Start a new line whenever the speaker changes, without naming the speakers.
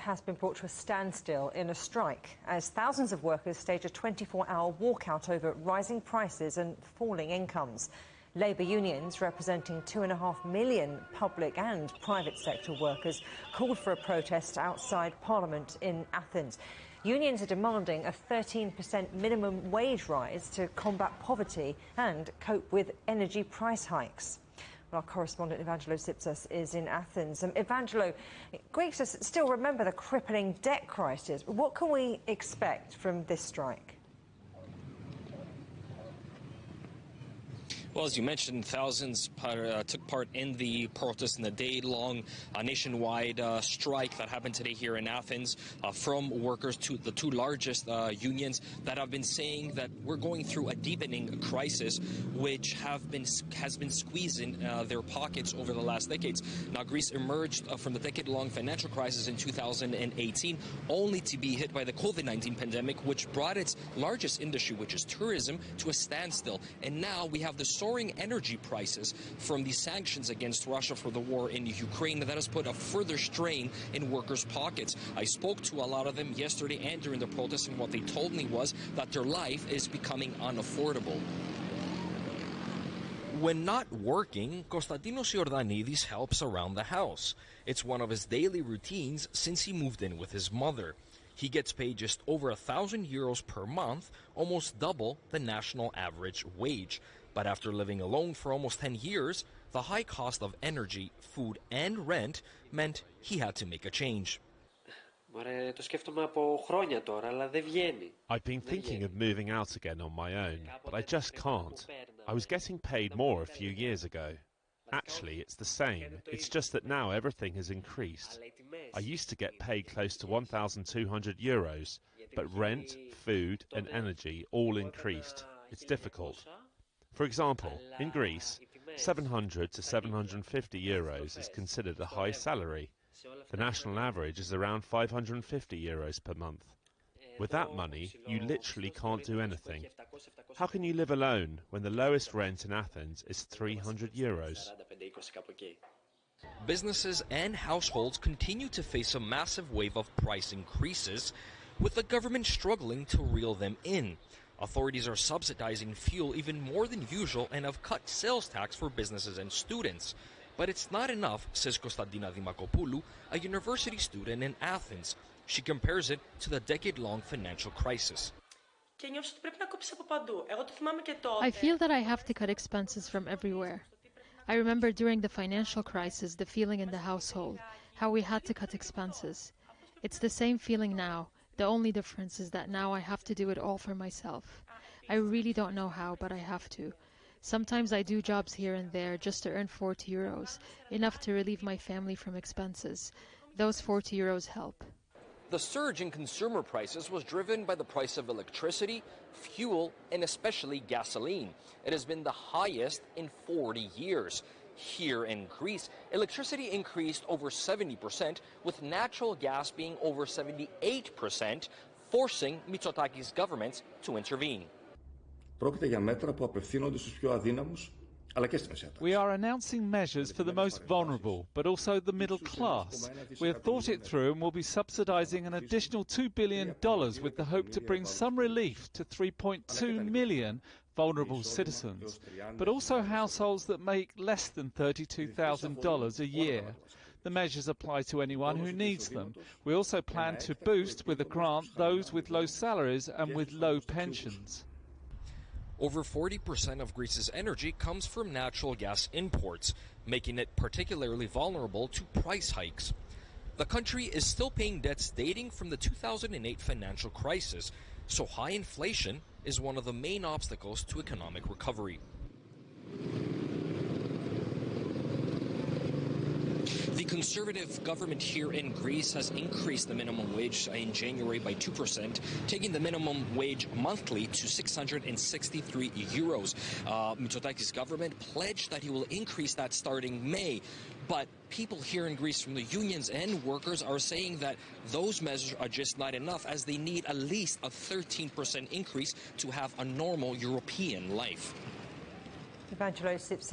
has been brought to a standstill in a strike as thousands of workers stage a 24-hour walkout over rising prices and falling incomes. Labour unions, representing 2.5 million public and private sector workers, called for a protest outside Parliament in Athens. Unions are demanding a 13% minimum wage rise to combat poverty and cope with energy price hikes. Our correspondent Evangelo Tsipsas is in Athens. Evangelo, Greeks still remember the crippling debt crisis. What can we expect from this strike?
Well, as you mentioned, thousands took part in the protest in the day-long nationwide strike that happened today here in Athens from workers to the two largest unions that have been saying that we're going through a deepening crisis which has been squeezing their pockets over the last decades. Now, Greece emerged from the decade-long financial crisis in 2018 only to be hit by the COVID-19 pandemic, which brought its largest industry, which is tourism, to a standstill. And now we have the soaring energy prices from the sanctions against Russia for the war in Ukraine that has put a further strain in workers' pockets. I spoke to a lot of them yesterday and during the protest, and what they told me was that their life is becoming unaffordable. When not working, Konstantinos Iordanidis helps around the house. It's one of his daily routines since he moved in with his mother. He gets paid just over 1,000 euros per month, almost double the national average wage. But after living alone for almost 10 years, the high cost of energy, food and rent meant he had to make a change.
I've been thinking of moving out again on my own, but I just can't. I was getting paid more a few years ago. Actually, it's the same. It's just that now everything has increased. I used to get paid close to 1,200 euros, but rent, food and energy all increased. It's difficult. For example, in Greece, 700 to 750 euros is considered a high salary. The national average is around 550 euros per month. With that money, you literally can't do anything. How can you live alone when the lowest rent in Athens is 300 euros?
Businesses and households continue to face a massive wave of price increases, with the government struggling to reel them in. Authorities are subsidizing fuel even more than usual and have cut sales tax for businesses and students. But it's not enough, says Konstantina Dimakopoulou, a university student in Athens. She compares it to the decade-long financial crisis.
I feel that I have to cut expenses from everywhere. I remember during the financial crisis, the feeling in the household, how we had to cut expenses. It's the same feeling now. The only difference is that now I have to do it all for myself. I really don't know how, but I have to. Sometimes I do jobs here and there just to earn 40 euros, enough to relieve my family from expenses. Those 40 euros help.
The surge in consumer prices was driven by the price of electricity, fuel, and especially gasoline. It has been the highest in 40 years. Here in Greece, electricity increased over 70%, with natural gas being over 78%, forcing Mitsotakis' governments to intervene.
We are announcing measures for the most vulnerable, but also the middle class. We have thought it through and will be subsidizing an additional $2 billion with the hope to bring some relief to 3.2 million vulnerable citizens, but also households that make less than $32,000 a year. The measures apply to anyone who needs them. We also plan to boost with a grant those with low salaries and with low pensions.
Over 40% of Greece's energy comes from natural gas imports, making it particularly vulnerable to price hikes. The country is still paying debts dating from the 2008 financial crisis, so high inflation is one of the main obstacles to economic recovery. The Conservative government here in Greece has increased the minimum wage in January by 2%, taking the minimum wage monthly to 663 euros. Mitsotakis' government pledged that he will increase that starting May. But people here in Greece from the unions and workers are saying that those measures are just not enough, as they need at least a 13% increase to have a normal European life.
Evangelo Tsipsas.